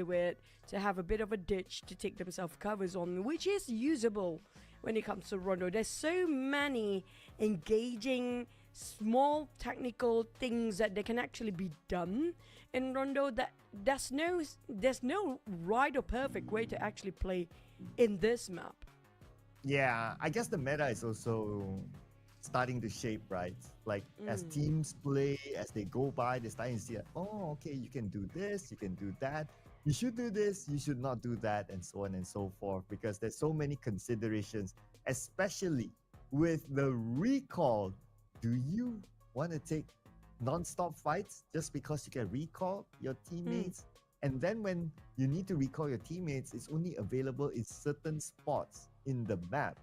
into it to have a bit of a ditch to take themselves covers on, which is usable when it comes to Rondo. There's so many engaging small technical things that they can actually be done in Rondo that there's no right or perfect way to actually play in this map. Yeah, I guess the meta is also starting to shape, right? Like as teams play, as they go by, they're starting to see, oh, okay, you can do this, you can do that. You should do this, you should not do that, and so on and so forth, because there's so many considerations, especially with the recall. Do you want to take non-stop fights just because you can recall your teammates? And then when you need to recall your teammates, it's only available in certain spots in the map.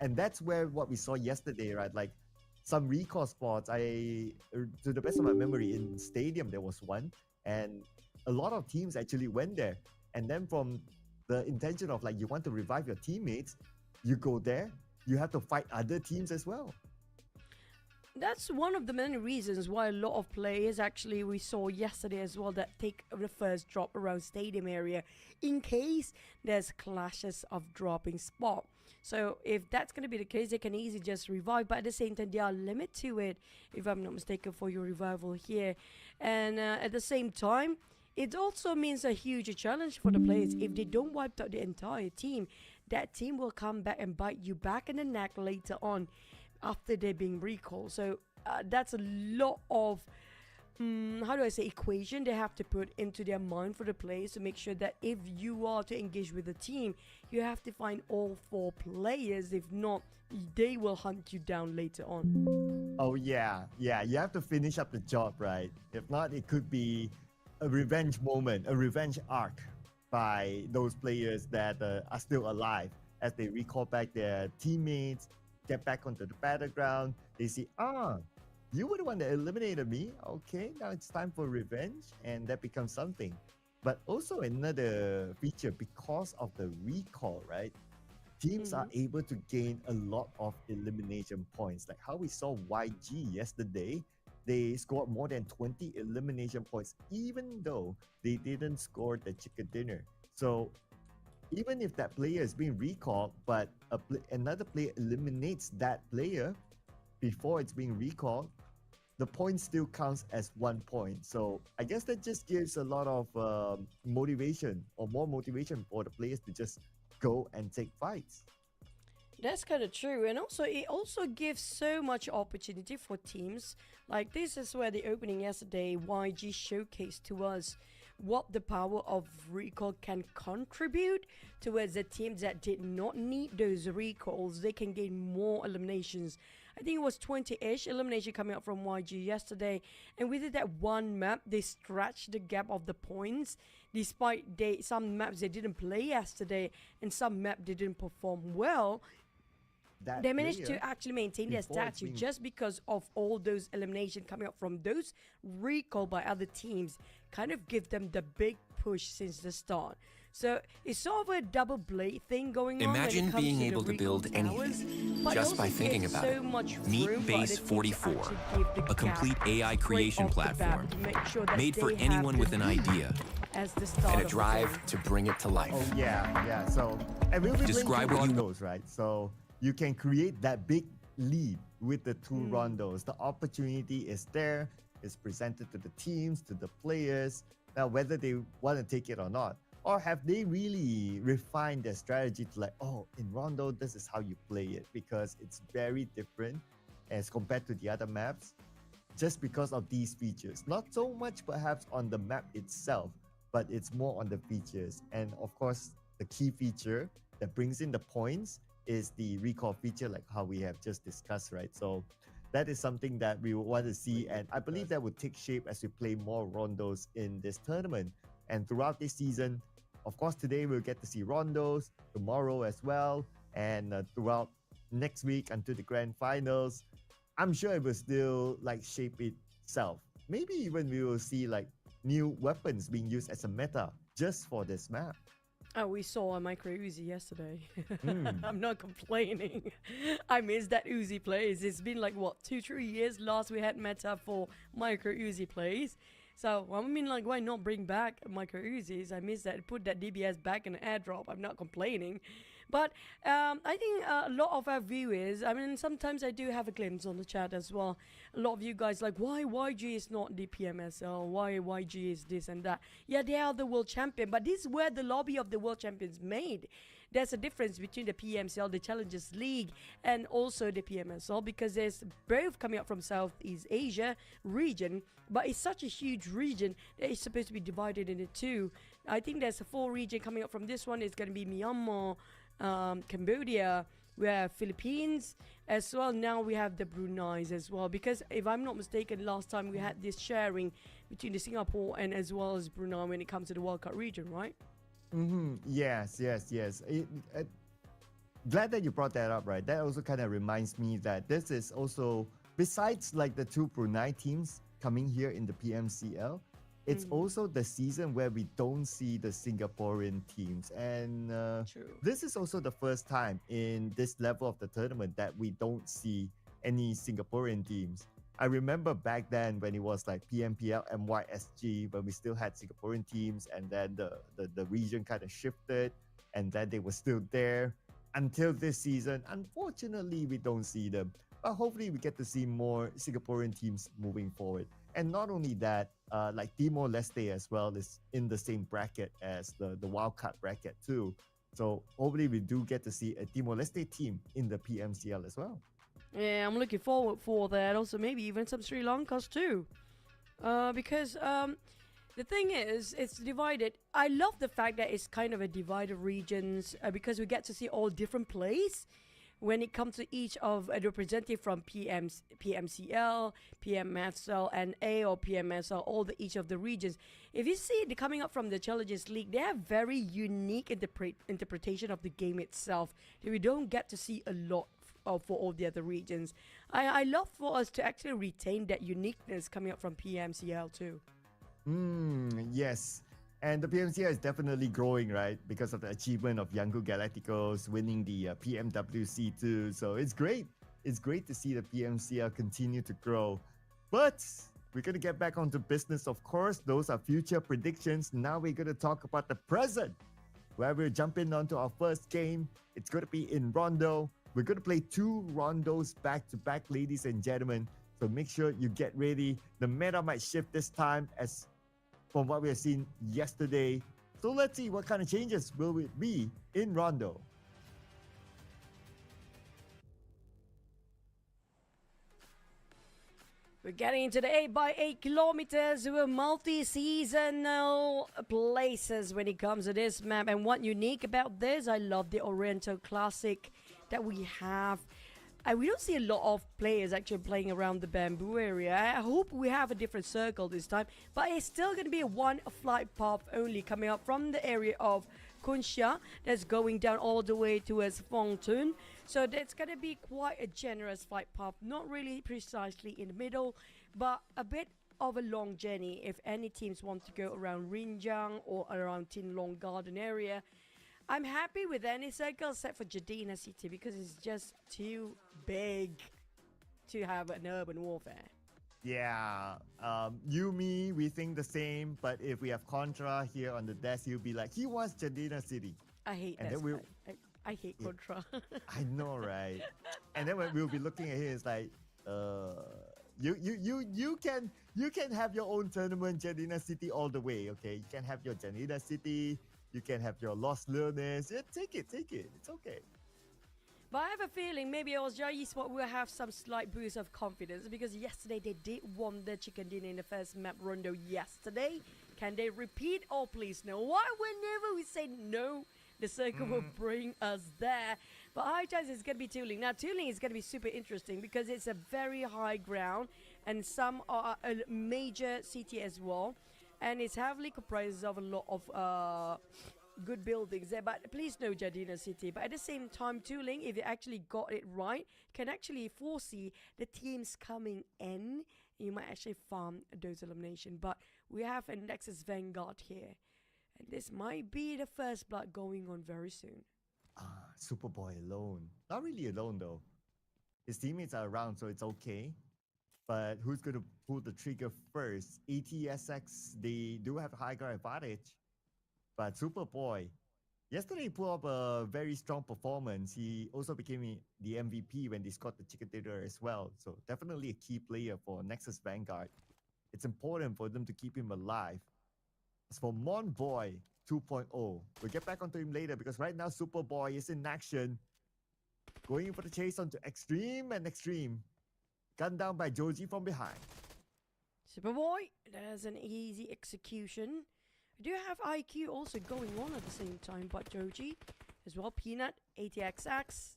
And that's where what we saw yesterday, right? Like some recall spots, to the best of my memory, in Stadium, there was one. And a lot of teams actually went there. And then from the intention of like, you want to revive your teammates, you go there, you have to fight other teams as well. That's one of the many reasons why a lot of players, actually we saw yesterday as well, that take the first drop around stadium area in case there's clashes of dropping spot. So if that's going to be the case, they can easily just revive, but at the same time there are limit to it, if I'm not mistaken, for your revival here. And at the same time, it also means a huge challenge for the players. If they don't wipe out the entire team, that team will come back and bite you back in the neck later on after they're being recalled. So that's a lot of equation they have to put into their mind for the players to make sure that if you are to engage with the team, you have to find all 4 players. If not, they will hunt you down later on. Oh yeah, you have to finish up the job, right? If not, it could be a revenge moment, a revenge arc by those players that are still alive as they recall back their teammates, get back onto the battleground. They see, you were the one that eliminated me. Okay, now it's time for revenge, and that becomes something. But also another feature, because of the recall, right? Teams are able to gain a lot of elimination points. Like how we saw YG yesterday, they scored more than 20 elimination points, even though they didn't score the chicken dinner. So even if that player is being recalled, but another player eliminates that player before it's being recalled, the point still counts as 1 point. So I guess that just gives a lot of motivation, or more motivation for the players to just go and take fights. That's kind of true, and also it also gives so much opportunity for teams. Like this is where the opening yesterday, YG showcased to us what the power of recall can contribute towards the teams that did not need those recalls. They can gain more eliminations. I think it was 20-ish elimination coming out from YG yesterday, and within that one map, they stretched the gap of the points. Despite some maps they didn't play yesterday, and some map they didn't perform well, they managed to actually maintain their statue just because of all those eliminations coming up from those recall by other teams. Kind of give them the big push since the start. So it's sort of a double blade thing going on. Imagine being able to build anything just by thinking about it. Meet Base 44, a complete AI creation platform made for anyone with an idea and a drive to bring it to life. Oh yeah. So and we'll be describe what you rondos, right? So you can create that big lead with the 2 rondos. The opportunity is there. It's presented to the teams, to the players. Now, whether they want to take it or not, or have they really refined their strategy to like, in Rondo, this is how you play it, because it's very different as compared to the other maps, just because of these features. Not so much perhaps on the map itself, but it's more on the features. And of course, the key feature that brings in the points is the recall feature, like how we have just discussed, right? So that is something that we want to see, and I believe that would take shape as we play more rondos in this tournament. And throughout this season, of course, today we'll get to see rondos, tomorrow as well, and throughout next week until the grand finals, I'm sure it will still like shape itself. Maybe even we will see like new weapons being used as a meta just for this map. Oh, we saw a micro Uzi yesterday. I'm not complaining. I miss that Uzi plays. It's been like, what, 2-3 years last we had meta for micro Uzi plays. So, I mean, like, why not bring back micro Uzis? I miss that. Put that DBS back in an airdrop. I'm not complaining. But I think a lot of our viewers, I mean, sometimes I do have a glimpse on the chat as well. A lot of you guys like, why YG is not the PMSL? Why YG is this and that? Yeah, they are the world champion, but this is where the lobby of the world champions made. There's a difference between the PMCL, the Challengers League, and also the PMSL, because there's both coming up from Southeast Asia region, but it's such a huge region that it's supposed to be divided into two. I think there's a 4 region coming up from this one. It's going to be Myanmar, Cambodia, we have Philippines as well. Now we have the Brunei's as well, because if I'm not mistaken, last time we had this sharing between the Singapore and as well as Brunei when it comes to the World Cup region, right? Yes. Glad that you brought that up, right? That also kind of reminds me that this is also, besides like the 2 Brunei teams coming here in the PMCL, it's also the season where we don't see the Singaporean teams. And this is also the first time in this level of the tournament that we don't see any Singaporean teams. I remember back then when it was like PMPL, MYSG, when we still had Singaporean teams, and then the region kind of shifted, and then they were still there until this season. Unfortunately, we don't see them. But hopefully we get to see more Singaporean teams moving forward. And not only that, like Timor-Leste as well is in the same bracket as the wildcard bracket too. So hopefully we do get to see a Timor-Leste team in the PMCL as well. Yeah, I'm looking forward for that. Also, maybe even some Sri Lankas too. Because the thing is, it's divided. I love the fact that it's kind of a divided regions because we get to see all different plays when it comes to each of a representative from PMCL, PMSL, and A or PMSL, each of the regions. If you see the coming up from the Challengers League, they have very unique interpretation of the game itself that we don't get to see a lot for all the other regions. I love for us to actually retain that uniqueness coming up from PMCL too. Yes. And the PMCL is definitely growing, right? Because of the achievement of Yangon Galacticos winning the PMWC2. So it's great. It's great to see the PMCL continue to grow. But we're going to get back onto business, of course. Those are future predictions. Now we're going to talk about the present, where we're jumping onto our first game. It's going to be in Rondo. We're going to play 2 Rondos back-to-back, ladies and gentlemen. So make sure you get ready. The meta might shift this time as from what we have seen yesterday. So let's see what kind of changes will it be in Rondo. We're getting into the 8x8 kilometers with multi-seasonal places when it comes to this map. And what unique about this, I love the Oriental Classic that we have. We don't see a lot of players actually playing around the bamboo area. I hope we have a different circle this time, but it's still going to be a 1 flight path only coming up from the area of Kunsha that's going down all the way towards Fongtun. So that's going to be quite a generous flight path, not really precisely in the middle, but a bit of a long journey if any teams want to go around Rinjang or around Tin Long Garden area. I'm happy with any circle except for Jadina City because it's just too big to have an urban warfare. Yeah, me, we think the same. But if we have Contra here on the desk, he'll be like, he wants Jadina City. I hate and that. I hate Contra. I know, right? And then when we'll be looking at him, it's like, you can have your own tournament, Jadina City, all the way. Okay, you can have your Jadina City. You can have your Lost Learners. Yeah, take it. It's okay. But I have a feeling maybe Australia Esport will have some slight boost of confidence because yesterday they did won the chicken dinner in the first map Rondo yesterday. Can they repeat? Oh, please no. Why whenever we say no, the circle will bring us there. But high chance it's going to be Tooling. Now, Tooling is going to be super interesting because it's a very high ground and some are a major city as well. And it's heavily comprised of a lot of good buildings there. But please know Jadina City. But at the same time, Tooling, if you actually got it right, can actually foresee the teams coming in. You might actually farm those elimination. But we have a Nexus Vanguard here. And this might be the first blood going on very soon. Superboy alone. Not really alone though. His teammates are around, so it's okay. But who's going to pull the trigger first? ATSX, they do have a high ground advantage. But Superboy, yesterday he put up a very strong performance. He also became the MVP when they scored the chicken dinner as well. So definitely a key player for Nexus Vanguard. It's important for them to keep him alive. As for Monboy 2.0, we'll get back onto him later because right now Superboy is in action. Going for the chase onto Extreme and Extreme. Gunned down by Joji from behind. Superboy, there's an easy execution. We do have IQ also going on at the same time, but Joji as well. Peanut, ATXX.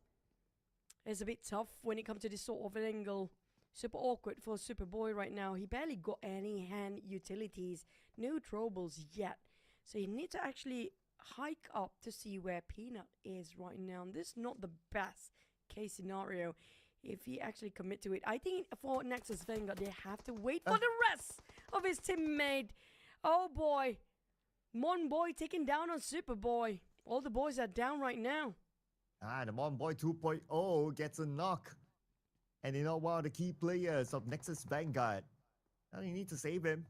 It's a bit tough when it comes to this sort of an angle. Super awkward for Superboy right now. He barely got any hand utilities. No troubles yet. So you need to actually hike up to see where Peanut is right now. And this is not the best case scenario if he actually commit to it. I think for Nexus Vanguard, they have to wait for the rest of his teammate. Oh boy. Mon Boy taking down on Superboy. All the boys are down right now. The Mon Boy 2.0 gets a knock. And you know, one of the key players of Nexus Vanguard. Now you need to save him.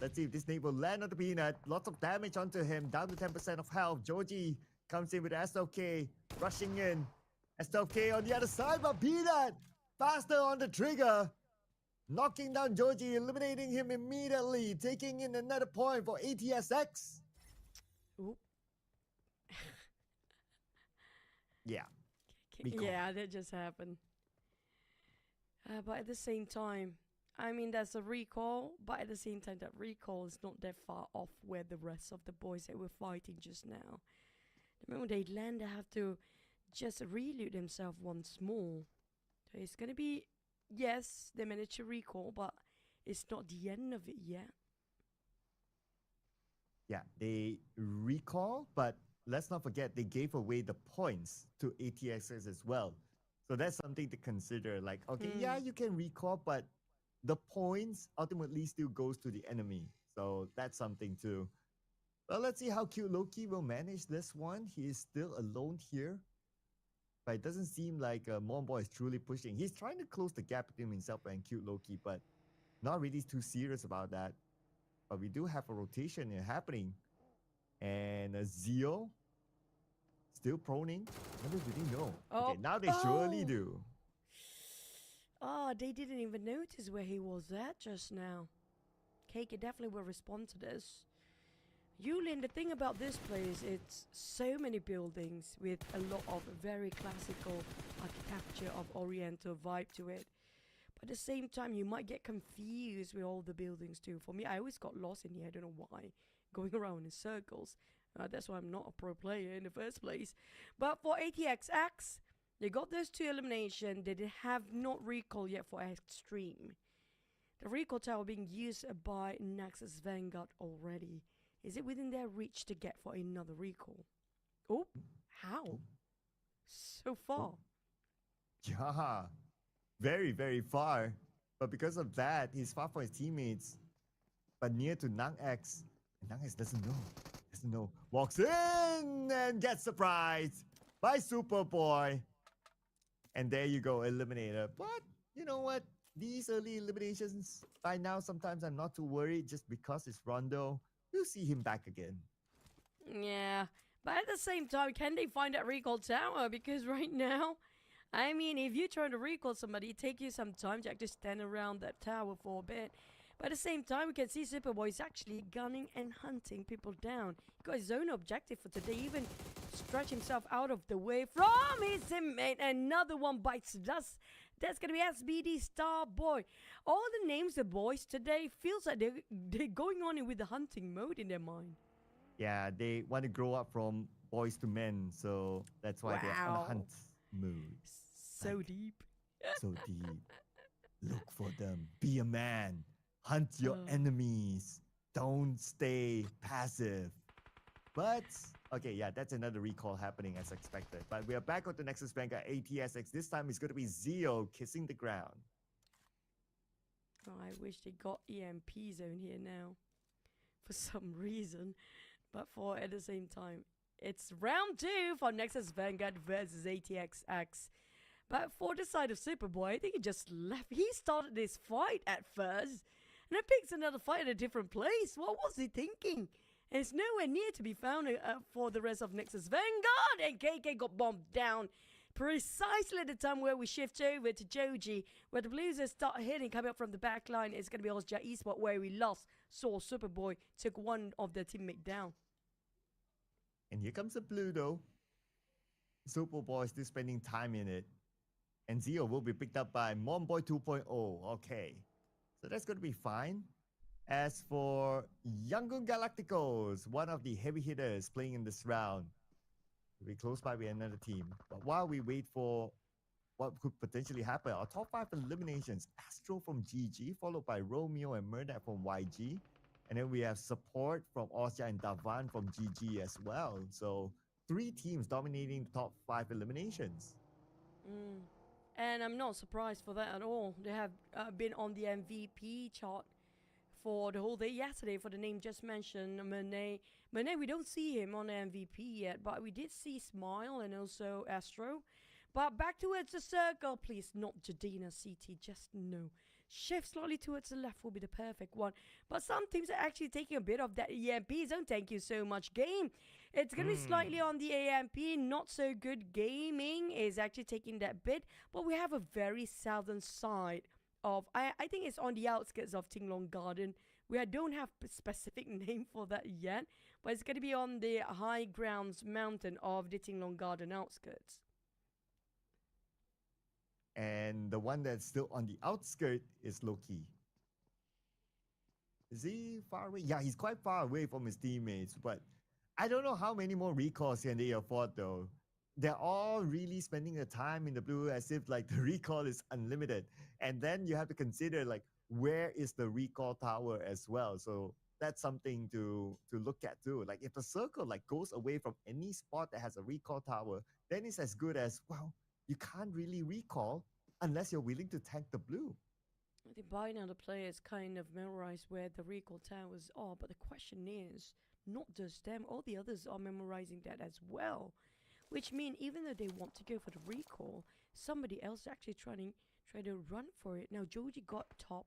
Let's see if this nade will land on the Peanut. Lots of damage onto him. Down to 10% of health. Joji comes in with SLK. Rushing in. SLK on the other side, but Peanut faster on the trigger. Knocking down Joji, eliminating him immediately. Taking in another point for ATSX. Oop. Yeah. Yeah, that just happened. But at the same time, I mean, that's a recall. But at the same time, that recall is not that far off where the rest of the boys that were fighting just now. The moment they land, they have to just reload themselves once more. So it's going to be, yes, they managed to recall, but it's not the end of it yet. Yeah, they recall, but let's not forget they gave away the points to ATXs as well. So that's something to consider. Like, okay, yeah, you can recall, but the points ultimately still goes to the enemy. So that's something too. Well, let's see how Cute Loki will manage this one. He is still alone here. But it doesn't seem like Monboy is truly pushing. He's trying to close the gap between himself and Cute Loki, but not really too serious about that. But we do have a rotation here happening. And Zio still proning. Wonder if they know. Okay, now they surely do. Oh, they didn't even notice where he was at just now. Cake definitely will respond to this. Yulin, the thing about this place, it's so many buildings with a lot of very classical architecture of Oriental vibe to it. But at the same time, you might get confused with all the buildings too. For me, I always got lost in here. I don't know why. Going around in circles. That's why I'm not a pro player in the first place. But for ATXX, they got those two eliminations. They have not recall yet for Extreme. The recall tower being used by Nexus Vanguard already. Is it within their reach to get for another recall? Oh, how? So far. Yeah, very, very far. But because of that, he's far from his teammates. But near to Nang X. And Nang X doesn't know. Walks in and gets surprised by Superboy. And there you go, eliminator. But you know what? These early eliminations, by now, sometimes I'm not too worried just because it's Rondo. We'll see him back again. Yeah, but at the same time, can they find that recall tower? Because right now, I mean, if you're trying to recall somebody, it takes you some time to actually stand around that tower for a bit. But at the same time, we can see Superboy is actually gunning and hunting people down. He got his own objective for today, even stretch himself out of the way from his teammate. Another one bites the dust. That's going to be SBD Starboy. All the names of boys today feels like they're going on with the hunting mode in their mind. Yeah, they want to grow up from boys to men, so that's why they're on a hunt mode. So like, deep. So deep. Look for them. Be a man. Hunt your enemies. Don't stay passive. But, okay, yeah, that's another recall happening as expected. But we are back on the Nexus Vanguard ATSX. This time it's going to be Zio kissing the ground. Oh, I wish they got EMP zone here now. For some reason. But at the same time, it's round 2 for Nexus Vanguard versus ATXX. But for the side of Superboy, I think he just left. He started this fight at first, and then picks another fight at a different place. What was he thinking? And it's nowhere near to be found for the rest of Nexus Vanguard. And KK got bombed down precisely at the time where we shift over to Joji, where the Blues start hitting, coming up from the back line. It's going to be Osja Esport, where we lost. Saw Superboy took one of their teammate down. And here comes the blue though. Superboy is still spending time in it. And Zio will be picked up by Momboy 2.0. Okay. So that's going to be fine. As for Yangon Galacticos, one of the heavy hitters playing in this round, will be close by with another team. But while we wait for what could potentially happen, our top 5 eliminations, Astro from GG, followed by Romeo and Murdoch from YG. And then we have support from Osja and Davan from GG as well. So 3 teams dominating the top 5 eliminations. And I'm not surprised for that at all. They have been on the MVP chart for the whole day yesterday for the name just mentioned, Monet. Monet, we don't see him on the MVP yet, but we did see Smile and also Astro. But back towards the circle, please, not Jadina CT, just no. Shift slightly towards the left will be the perfect one. But some teams are actually taking a bit of that EMP zone. Thank you so much, game. It's going to be slightly on the AMP. Not so good gaming is actually taking that bit. But we have a very southern side of, I think it's on the outskirts of Tinglong Garden. We don't have a specific name for that yet. But it's going to be on the high grounds mountain of the Tinglong Garden outskirts. And the one that's still on the outskirt is Loki. Is he far away? Yeah, he's quite far away from his teammates. But I don't know how many more recalls can they afford though. They're all really spending their time in the blue as if like the recall is unlimited. And then you have to consider like where is the recall tower as well. So that's something to look at too. Like if the circle like goes away from any spot that has a recall tower, then it's as good as, well, you can't really recall unless you're willing to tank the blue. I think by now the players kind of memorize where the recall towers are, but the question is, not just them, all the others are memorizing that as well. Which means even though they want to go for the recall, somebody else is actually trying to run for it. Now Joji got top.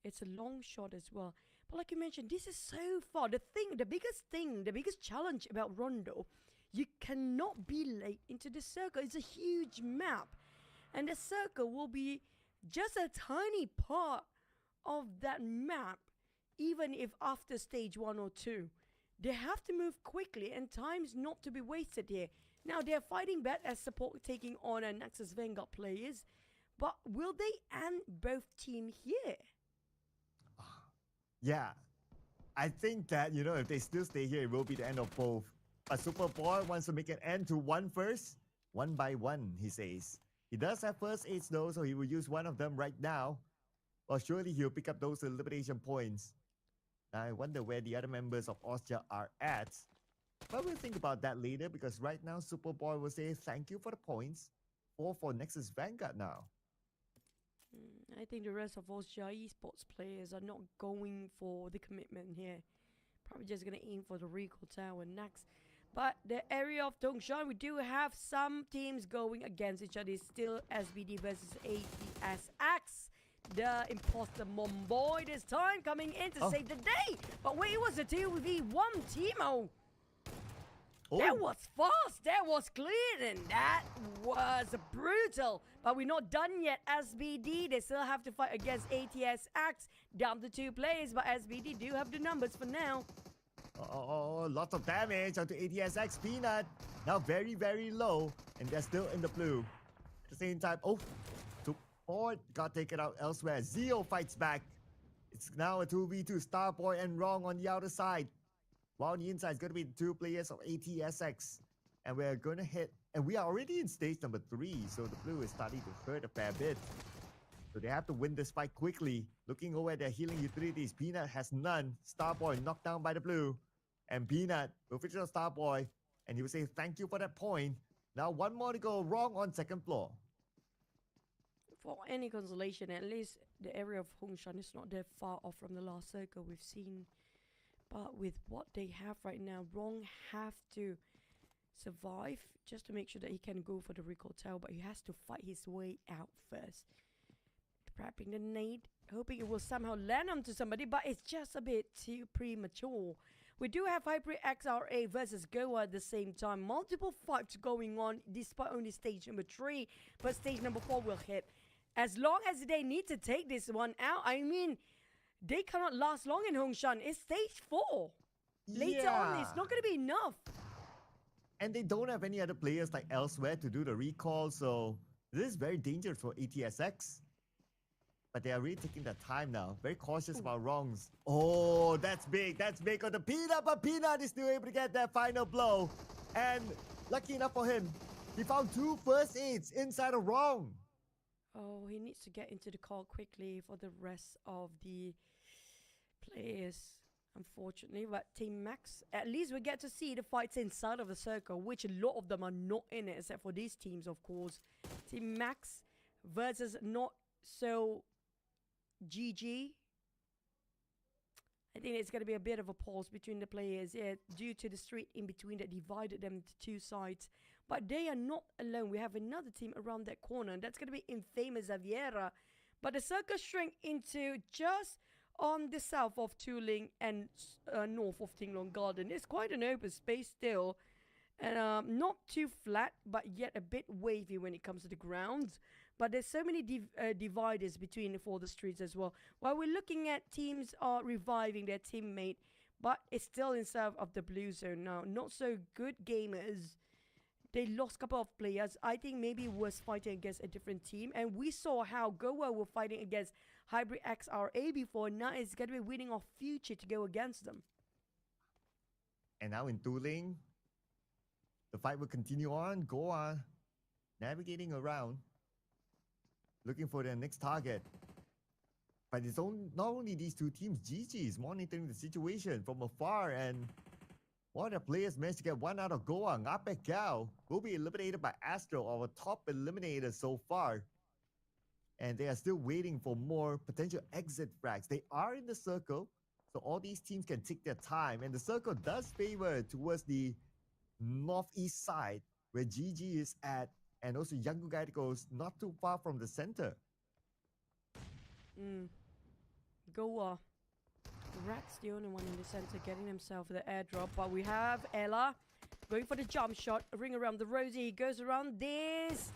It's a long shot as well. But like you mentioned, this is so far. The biggest challenge about Rondo, you cannot be late into the circle. It's a huge map. And the circle will be just a tiny part of that map, even if after stage 1 or 2. They have to move quickly and time's not to be wasted here. Now they're fighting back as support taking on a Nexus Vanguard players. But will they end both team here? Yeah. I think that, if they still stay here, it will be the end of both. But Superboy wants to make an end to one first. One by one, he says. He does have first aids though, so he will use one of them right now. Well, surely he'll pick up those elimination points. I wonder where the other members of Osja are at. But we'll think about that later, because right now Superboy will say thank you for the points. 4 for Nexus Vanguard now. I think the rest of Osja esports players are not going for the commitment here. Probably just going to aim for the recall tower next. But the area of Dongshan, we do have some teams going against each other. It's still SBD versus ATSX. The imposter Momboy this time coming in to save the day. But wait, it was a 2v1 Timo. That was fast, that was clean, and that was brutal. But we're not done yet. SBD, they still have to fight against ATSX. Down to 2 players, but SBD do have the numbers for now. Oh, lots of damage onto ATSX Peanut. Now very, very low, and they're still in the blue. At the same time, support got taken out elsewhere. Zio fights back. It's now a 2v2, Starboy and Wrong on the outer side. While on the inside is going to be the 2 players of ATSX. And we're going to hit, and we are already in stage number 3, so the blue is starting to hurt a fair bit. So they have to win this fight quickly. Looking over at their healing utilities, Peanut has none. Starboy knocked down by the blue. And Peanut will finish on Starboy, and he will say thank you for that point. Now 1 more to go. Wrong on 2nd floor. For any consolation, at least the area of Hongshan is not that far off from the last circle we've seen. But with what they have right now, Wrong have to survive just to make sure that he can go for the recall tower, but he has to fight his way out first. Prepping the nade, hoping it will somehow land onto somebody, but it's just a bit too premature. We do have Hybrid XRA versus Goa at the same time. Multiple fights going on despite only stage number 3, but stage number 4 will hit. As long as they need to take this one out, I mean, they cannot last long in Hongshan. It's stage 4. Later on, it's not going to be enough. And they don't have any other players like elsewhere to do the recall, so this is very dangerous for ATSX. But they are really taking their time now. Very cautious about wrongs. Oh, that's big. That's big on the Peanut, but Peanut is still able to get that final blow. And lucky enough for him, he found 2 first aids inside of wrong. Oh, he needs to get into the call quickly for the rest of the players, unfortunately. But Team Max, at least we get to see the fights inside of the circle, which a lot of them are not in it, except for these teams, of course. Team Max versus not so GG. I think it's going to be a bit of a pause between the players, due to the street in between that divided them into 2 sides. But they are not alone. We have another team around that corner, and that's going to be Infamous Aviera. But the circle shrink into just on the south of Tuling and north of Tinglong Garden. It's quite an open space still, and not too flat, but yet a bit wavy when it comes to the ground. But there's so many dividers between for the streets as well. While we're looking at teams are reviving their teammate, but it's still in serve of the blue zone now. Not so good gamers. They lost a couple of players. I think maybe it was fighting against a different team. And we saw how Goa were fighting against Hybrid XRA before. Now it's going to be winning off Future to go against them. And now in Tuling, the fight will continue on. Goa navigating around, looking for their next target. But it's not only these 2 teams, GG is monitoring the situation from afar, and one of the players managed to get 1 out of Goa. Ngape Gao will be eliminated by Astro, our top eliminator so far. And they are still waiting for more potential exit frags. They are in the circle, so all these teams can take their time. And the circle does favor towards the northeast side, where GG is at, and also Yangon Guide goes not too far from the center. Goa. Rack's the only one in the center getting himself the airdrop, but we have Ella going for the jump shot, ring around the rosy. He goes around this.